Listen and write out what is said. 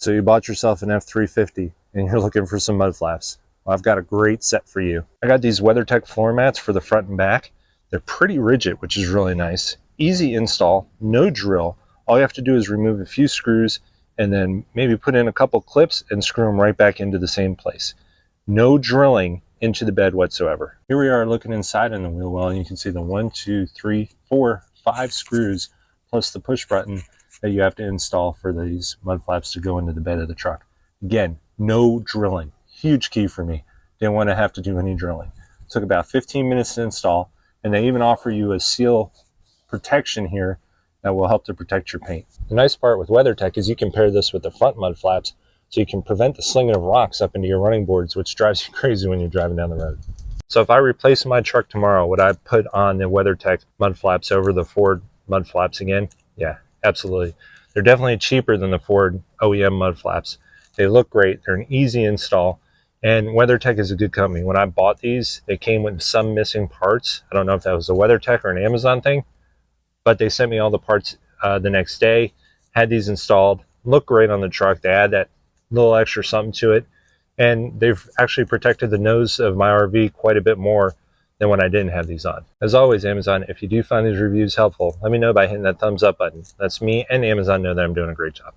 So you bought yourself an F350 and you're looking for some mud flaps. Well, I've got a great set for you. I got these WeatherTech floor mats for the front and back. They're pretty rigid, which is really nice. Easy install, no drill. All you have to do is remove a few screws and then maybe put in a couple clips and screw them right back into the same place. No drilling into the bed whatsoever. Here we are looking inside on the wheel well, and you can see the 1, 2, 3, 4, 5 screws plus the push button that you have to install for these mud flaps to go into the bed of the truck. Again, no drilling. Huge key for me. Didn't want to have to do any drilling. It took about 15 minutes to install, and they even offer you a seal protection here that will help to protect your paint. The nice part with WeatherTech is you can pair this with the front mud flaps so you can prevent the slinging of rocks up into your running boards, which drives you crazy when you're driving down the road. So if I replace my truck tomorrow, would I put on the WeatherTech mud flaps over the Ford mud flaps again? Yeah, absolutely. They're definitely cheaper than the Ford OEM mud flaps. They look great. They're an easy install. And WeatherTech is a good company. When I bought these, they came with some missing parts. I don't know if that was a WeatherTech or an Amazon thing, but they sent me all the parts the next day, had these installed, look great on the truck. They add that little extra something to it, and they've actually protected the nose of my RV quite a bit more than when I didn't have these on. As always, Amazon, if you do find these reviews helpful, let me know by hitting that thumbs up button. That's me and Amazon know that I'm doing a great job.